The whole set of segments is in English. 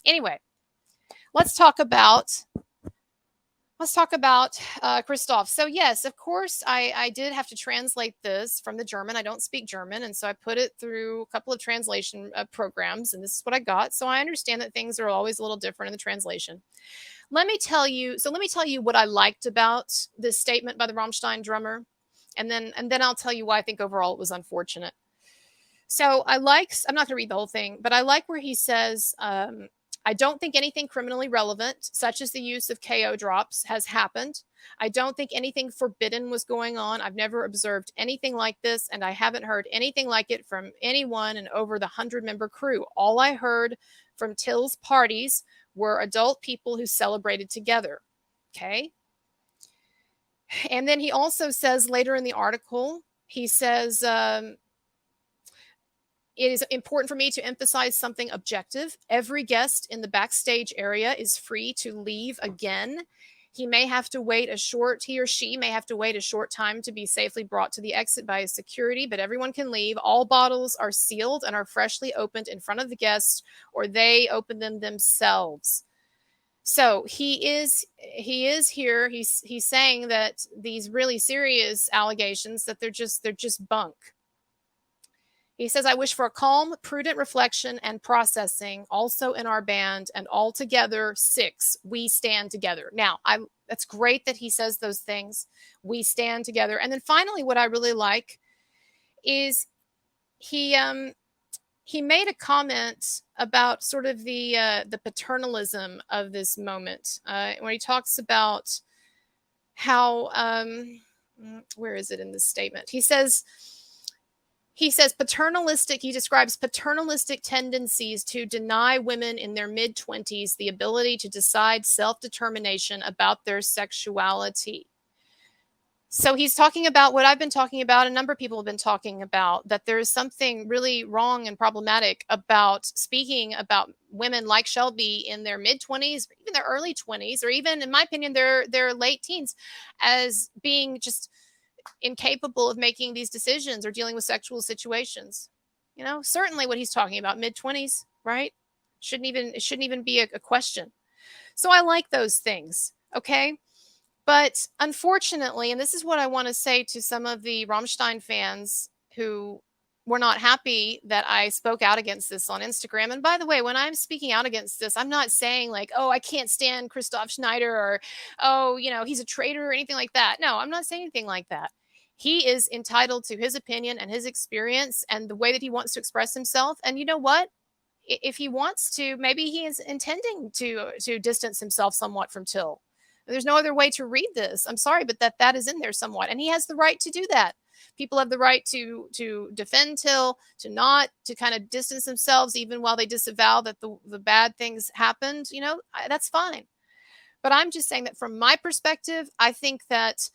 Anyway, let's talk about Christoph. So yes, of course, I did have to translate this from the German. I don't speak German, and so I put it through a couple of translation programs, and this is what I got. So I understand that things are always a little different in the translation. Let me tell you. So let me tell you what I liked about this statement by the Rammstein drummer, and then I'll tell you why I think overall it was unfortunate. So I like. I'm not going to read the whole thing, but I like where he says. I don't think anything criminally relevant, such as the use of KO drops, has happened. I don't think anything forbidden was going on. I've never observed anything like this, and I haven't heard anything like it from anyone in over the 100-member crew. All I heard from Till's parties were adult people who celebrated together. Okay. And then he also says later in the article, he says, it is important for me to emphasize something objective. Every guest in the backstage area is free to leave again. He or she may have to wait a short time to be safely brought to the exit by security, but everyone can leave. All bottles are sealed and are freshly opened in front of the guests, or they open them themselves. So he is here. He's saying that these really serious allegations that they're just bunk. He says, I wish for a calm, prudent reflection and processing also in our band, and all together, 6, we stand together. Now, that's great that he says those things. We stand together. And then finally, what I really like is he made a comment about sort of the paternalism of this moment when he talks about how where is it in this statement? He says paternalistic, he describes paternalistic tendencies to deny women in their mid-20s the ability to decide self-determination about their sexuality. So he's talking about what I've been talking about, a number of people have been talking about, that there is something really wrong and problematic about speaking about women like Shelby in their mid-20s, or even their early 20s, or even, in my opinion, their late teens, as being just incapable of making these decisions or dealing with sexual situations. Certainly what he's talking about, mid-20s, right? It shouldn't even be a question. So I like those things, okay? But unfortunately, and this is what I want to say to some of the Rammstein fans who were not happy that I spoke out against this on Instagram. And by the way, when I'm speaking out against this, I'm not saying like, oh, I can't stand Christoph Schneider, or, oh, he's a traitor or anything like that. No, I'm not saying anything like that. He is entitled to his opinion and his experience and the way that he wants to express himself. And you know what? If he wants to, maybe he is intending to distance himself somewhat from Till. There's no other way to read this. I'm sorry, but that is in there somewhat. And he has the right to do that. People have the right to defend Till, to kind of distance themselves, even while they disavow that the bad things happened. That's fine. But I'm just saying that from my perspective, I think that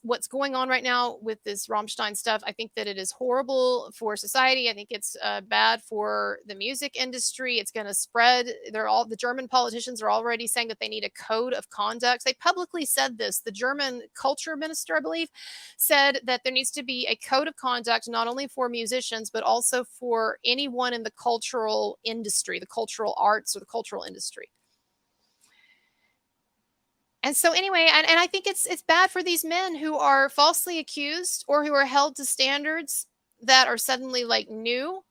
what's going on right now with this Rammstein stuff, I think that it is horrible for society. I think it's bad for the music industry. It's going to spread. The German politicians are already saying that they need a code of conduct. They publicly said this. The German culture minister, I believe, said that there needs to be a code of conduct, not only for musicians, but also for anyone in the cultural industry, the cultural arts or the cultural industry. And so anyway, and I think it's bad for these men who are falsely accused or who are held to standards that are suddenly like new.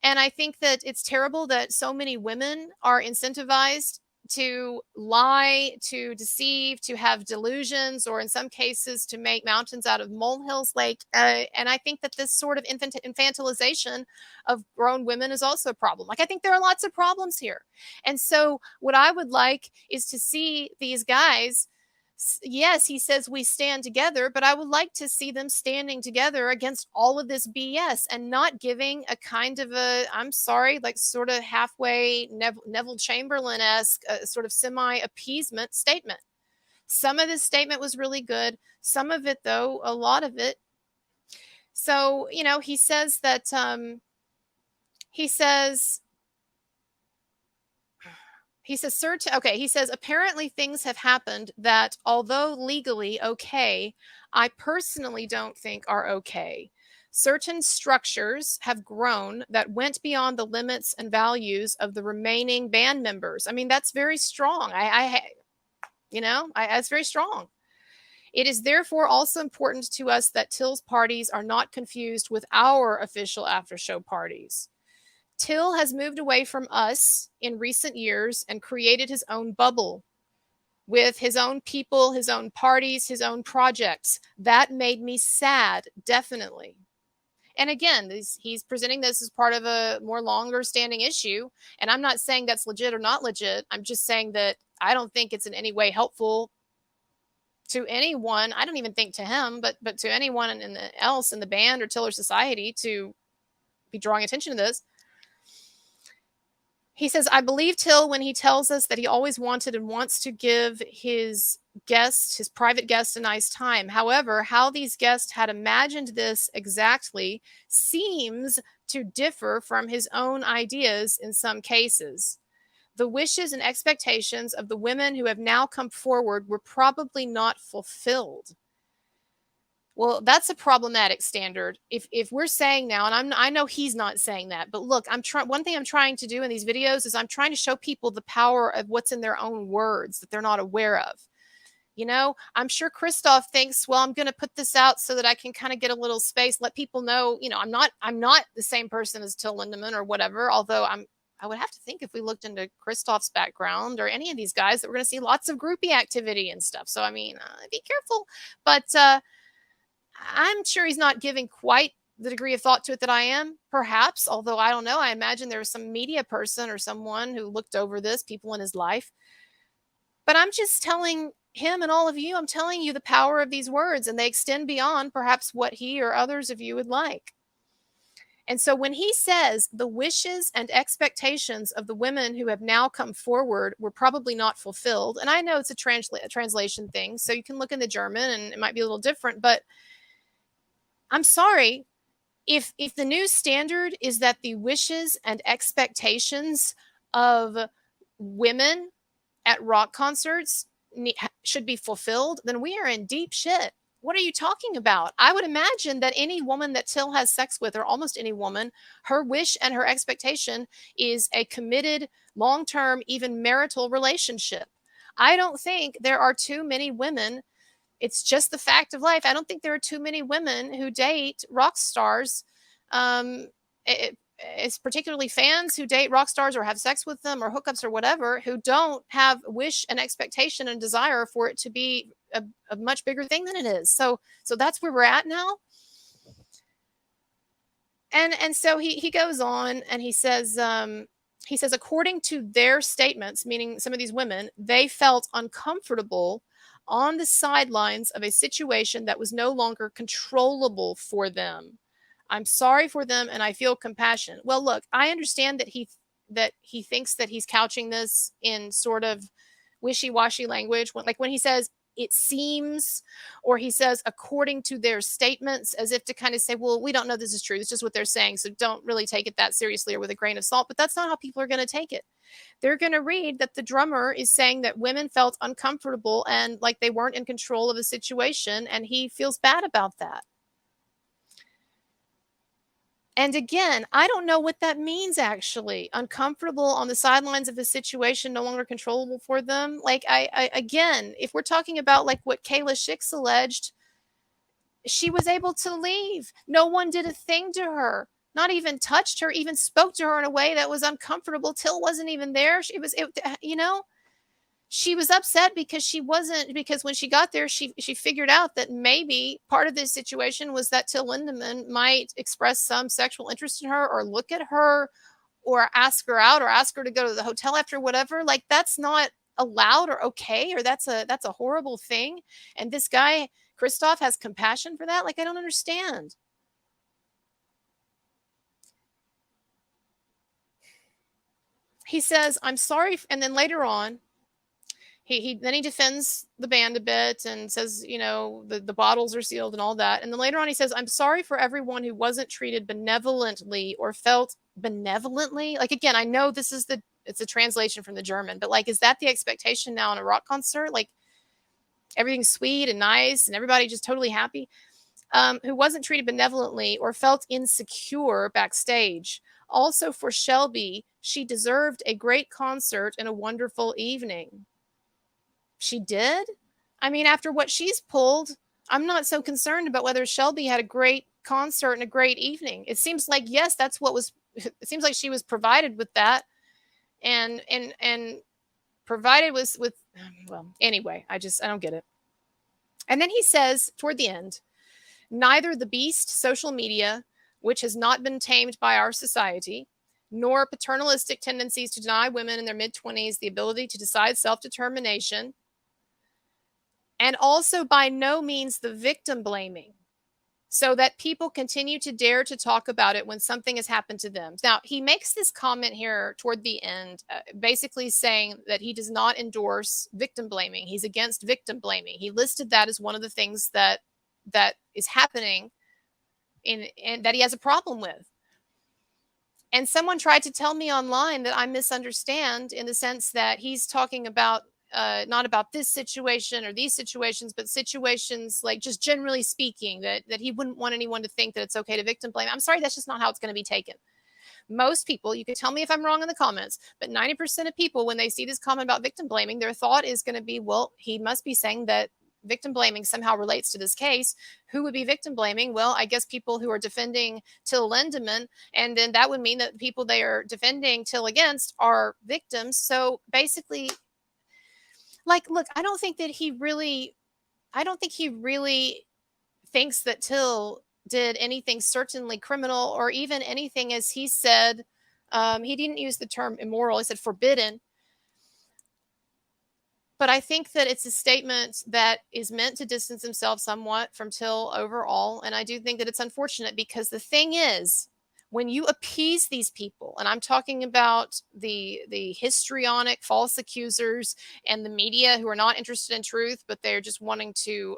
And I think that it's terrible that so many women are incentivized to lie, to deceive, to have delusions, or in some cases to make mountains out of molehills. And I think that this sort of infantilization of grown women is also a problem. I think there are lots of problems here. And so what I would like is to see these guys. Yes, he says we stand together, but I would like to see them standing together against all of this BS and not giving a kind of I'm sorry, like sort of halfway Neville Chamberlain-esque sort of semi-appeasement statement. Some of this statement was really good. Some of it, though, a lot of it. So, he says that, he says, apparently things have happened that, although legally okay, I personally don't think are okay. certain structures have grown that went beyond the limits and values of the remaining band members. I mean, that's very strong. That's very strong. It is therefore also important to us that Till's parties are not confused with our official after-show parties. Till has moved away from us in recent years and created his own bubble with his own people, his own parties, his own projects. That made me sad, definitely. And again, he's presenting this as part of a more longer standing issue. And I'm not saying that's legit or not legit. I'm just saying that I don't think it's in any way helpful to anyone. I don't even think to him, but to anyone else in the band or Tiller Society to be drawing attention to this. He says, I believe Till when he tells us that he always wanted and wants to give his guests, his private guests, a nice time. However, how these guests had imagined this exactly seems to differ from his own ideas in some cases. The wishes and expectations of the women who have now come forward were probably not fulfilled. Well, that's a problematic standard. If we're saying now, and I know he's not saying that, but look, one thing I'm trying to do in these videos is I'm trying to show people the power of what's in their own words that they're not aware of. I'm sure Christoph thinks, well, I'm going to put this out so that I can kind of get a little space, let people know, I'm not the same person as Till Lindemann or whatever, although I would have to think if we looked into Christoph's background or any of these guys that we're going to see lots of groupie activity and stuff. So, be careful. But I'm sure he's not giving quite the degree of thought to it that I am, perhaps, although I don't know. I imagine there was some media person or someone who looked over this, people in his life. But I'm just telling him and all of you, I'm telling you the power of these words, and they extend beyond perhaps what he or others of you would like. And so when he says the wishes and expectations of the women who have now come forward were probably not fulfilled, and I know it's a translation thing, so you can look in the German and it might be a little different, but I'm sorry, if the new standard is that the wishes and expectations of women at rock concerts should be fulfilled, then we are in deep shit. What are you talking about? I would imagine that any woman that Till has sex with, or almost any woman, her wish and her expectation is a committed, long-term, even marital relationship. I don't think there are too many women. It's just the fact of life. I don't think there are too many women who date rock stars. It's particularly fans who date rock stars or have sex with them or hookups or whatever, who don't have wish and expectation and desire for it to be a much bigger thing than it is. So that's where we're at now. And so he goes on and he says, according to their statements, meaning some of these women, they felt uncomfortable on the sidelines of a situation that was no longer controllable for them. I'm sorry for them and I feel compassion. Well, look, I understand that he thinks that he's couching this in sort of wishy-washy language. When he says it seems, or he says according to their statements, as if to kind of say, well, we don't know this is true. It's just what they're saying. So don't really take it that seriously or with a grain of salt. But that's not how people are going to take it. They're going to read that the drummer is saying that women felt uncomfortable and like they weren't in control of a situation. And he feels bad about that. And again, I don't know what that means, actually. Uncomfortable on the sidelines of a situation no longer controllable for them. Again, if we're talking about like what Kayla Schicks alleged, she was able to leave. No one did a thing to her, not even touched her, even spoke to her in a way that was uncomfortable. Till wasn't even there. She was upset because because when she got there, she figured out that maybe part of this situation was that Till Lindemann might express some sexual interest in her or look at her or ask her out or ask her to go to the hotel after whatever. Like, that's not allowed or okay, or that's a horrible thing. And this guy, Christoph, has compassion for that. Like, I don't understand. He says, I'm sorry. And then later on, he defends the band a bit and says, the bottles are sealed and all that. And then later on he says, I'm sorry for everyone who wasn't treated benevolently or felt benevolently. Like, again, I know it's a translation from the German, but like, is that the expectation now in a rock concert? Like, everything's sweet and nice and everybody just totally happy. who wasn't treated benevolently or felt insecure backstage. Also, for Shelby, she deserved a great concert and a wonderful evening. She did? I mean, after what she's pulled, I'm not so concerned about whether Shelby had a great concert and a great evening. It seems like, yes, that's what was, it seems like she was provided with that, and provided with, well, anyway, I don't get it. And then he says toward the end, neither the beast social media, which has not been tamed by our society, nor paternalistic tendencies to deny women in their mid-20s the ability to decide self-determination, and also by no means the victim blaming, so that people continue to dare to talk about it when something has happened to them. Now, he makes this comment here toward the end, basically saying that he does not endorse victim blaming. He's against victim blaming. He listed that as one of the things that is happening and that he has a problem with. And someone tried to tell me online that I misunderstand, in the sense that he's talking about not about this situation or these situations, but situations like, just generally speaking, that he wouldn't want anyone to think that it's okay to victim blame. I'm sorry, that's just not how it's going to be taken. Most people, you can tell me if I'm wrong in the comments, but 90% of people, when they see this comment about victim blaming, their thought is going to be, well, he must be saying that victim blaming somehow relates to this case. Who would be victim blaming? Well, I guess people who are defending Till Lindemann, and then that would mean that the people they are defending Till against are victims. So basically, like, look, I don't think he really thinks that Till did anything certainly criminal, or even anything, as he said, he didn't use the term immoral, he said forbidden. But I think that it's a statement that is meant to distance himself somewhat from Till overall. And I do think that it's unfortunate, because the thing is, when you appease these people, and I'm talking about the histrionic false accusers and the media who are not interested in truth, but they're just wanting to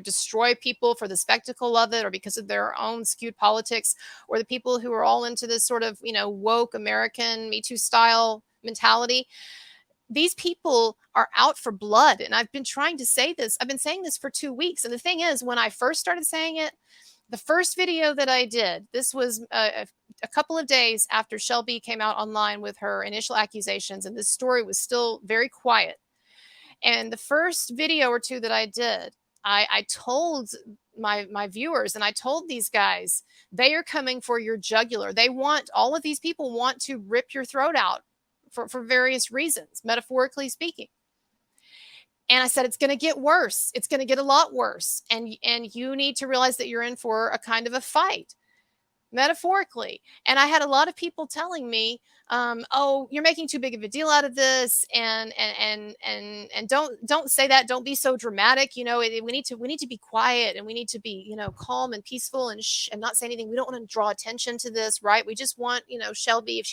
destroy people for the spectacle of it, or because of their own skewed politics, or the people who are all into this sort of, woke American Me Too style mentality. These people are out for blood. And I've been trying to say this. I've been saying this for 2 weeks. And the thing is, when I first started saying it, the first video that I did, this was a couple of days after Shelby came out online with her initial accusations, and this story was still very quiet. And the first video or two that I did, I told my viewers, and I told these guys, they are coming for your jugular. All of these people want to rip your throat out for various reasons, metaphorically speaking. And I said, it's going to get worse. It's going to get a lot worse. And you need to realize that you're in for a kind of a fight, metaphorically. And I had a lot of people telling me, oh, you're making too big of a deal out of this. And don't say that. Don't be so dramatic. We need to be quiet, and we need to be, calm and peaceful, and not say anything. We don't want to draw attention to this, right? We just want, Shelby,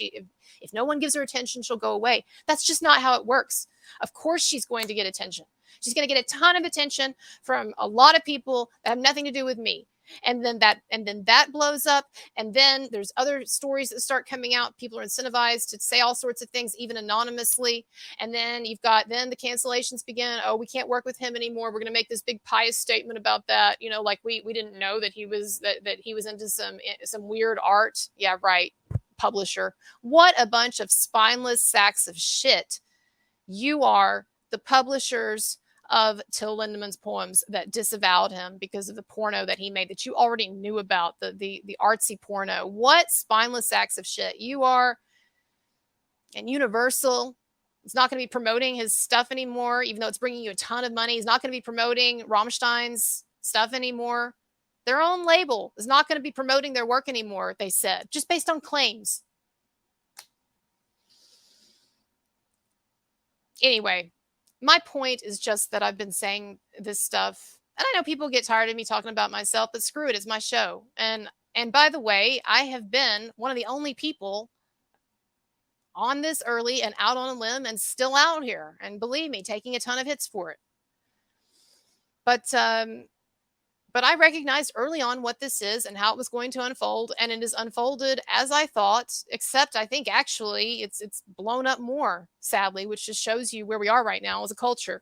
if no one gives her attention, she'll go away. That's just not how it works. Of course she's going to get attention. She's going to get a ton of attention from a lot of people that have nothing to do with me. And then that blows up. And then there's other stories that start coming out. People are incentivized to say all sorts of things, even anonymously. And then then the cancellations begin. Oh, we can't work with him anymore. We're going to make this big pious statement about that. Like we didn't know that he was into some weird art. Yeah, right. Publisher. What a bunch of spineless sacks of shit. You are the publishers of Till Lindemann's poems that disavowed him because of the porno that he made that you already knew about, the artsy porno. What spineless sacks of shit you are. And Universal is not going to be promoting his stuff anymore, even though it's bringing you a ton of money. He's not going to be promoting Rammstein's stuff anymore. Their own label is not going to be promoting their work anymore, they said, just based on claims. Anyway, my point is just that I've been saying this stuff, and I know people get tired of me talking about myself, but screw it, it's my show. And by the way, I have been one of the only people on this early and out on a limb and still out here, and believe me, taking a ton of hits for it. But I recognized early on what this is and how it was going to unfold, and it has unfolded as I thought, except I think actually it's blown up more, sadly, which just shows you where we are right now as a culture.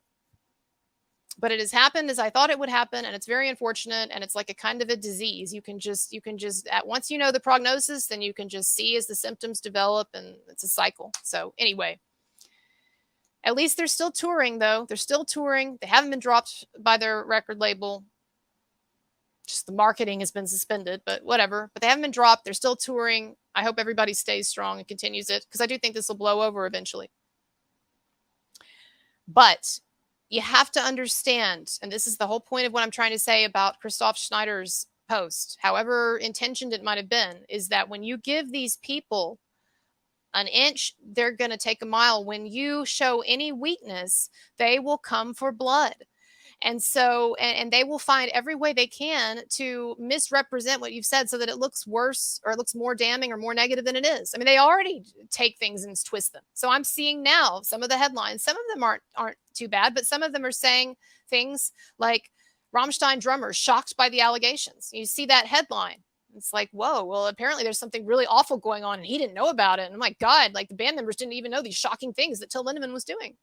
But it has happened as I thought it would happen, and it's very unfortunate, and it's like a kind of a disease. You can just at once you know the prognosis, then you can just see as the symptoms develop, and it's a cycle. So anyway, at least they're still touring, though. They're still touring. They haven't been dropped by their record label. Just the marketing has been suspended, but whatever. But they haven't been dropped. They're still touring. I hope everybody stays strong and continues it, because I do think this will blow over eventually. But you have to understand, and this is the whole point of what I'm trying to say about Christoph Schneider's post, however intentioned it might have been, is that when you give these people an inch, they're going to take a mile. When you show any weakness, they will come for blood. And so, and they will find every way they can to misrepresent what you've said so that it looks worse or it looks more damning or more negative than it is. I mean, they already take things and twist them. So I'm seeing now some of the headlines. Some of them aren't too bad, but some of them are saying things like Rammstein drummer shocked by the allegations. You see that headline. It's like, whoa, well, apparently there's something really awful going on and he didn't know about it. And oh my God, like the band members didn't even know these shocking things that Till Lindemann was doing.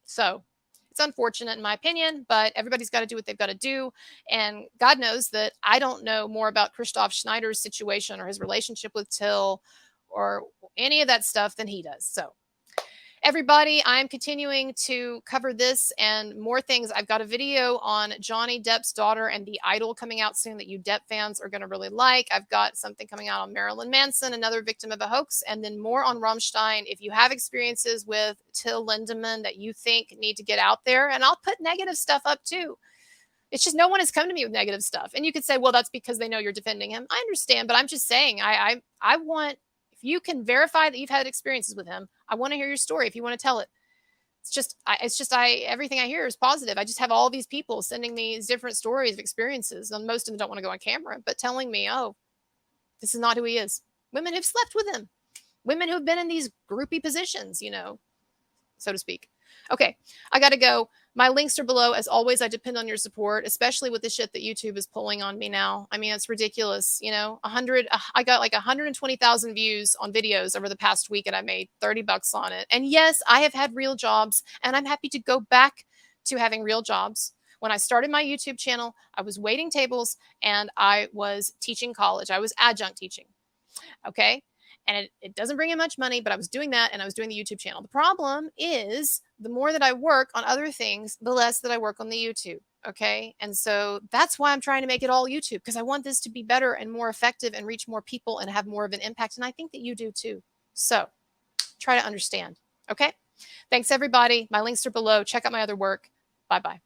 So it's unfortunate in my opinion, but everybody's got to do what they've got to do. And God knows that I don't know more about Christoph Schneider's situation or his relationship with Till or any of that stuff than he does. So everybody, I'm continuing to cover this and more things. I've got a video on Johnny Depp's daughter and The Idol coming out soon that you Depp fans are going to really like. I've got something coming out on Marilyn Manson, another victim of a hoax, and then more on Rammstein. If you have experiences with Till Lindemann that you think need to get out there, and I'll put negative stuff up too. It's just no one has come to me with negative stuff. And you could say, well, that's because they know you're defending him. I understand, but I'm just saying, I want, if you can verify that you've had experiences with him, I want to hear your story if you want to tell it. Everything I hear is positive. I just have all these people sending me these different stories of experiences, and most of them don't want to go on camera, but telling me, oh, this is not who he is. Women who've slept with him, women who've been in these groupie positions, so to speak. Okay, I got to go. My links are below. As always, I depend on your support, especially with the shit that YouTube is pulling on me now. I mean, it's ridiculous. I got like 120,000 views on videos over the past week, and I made $30 on it. And yes, I have had real jobs, and I'm happy to go back to having real jobs. When I started my YouTube channel, I was waiting tables, and I was teaching college. I was adjunct teaching. Okay. And it doesn't bring in much money, but I was doing that and I was doing the YouTube channel. The problem is the more that I work on other things, the less that I work on the YouTube. Okay. And so that's why I'm trying to make it all YouTube, because I want this to be better and more effective and reach more people and have more of an impact. And I think that you do too. So try to understand. Okay. Thanks, everybody. My links are below. Check out my other work. Bye-bye.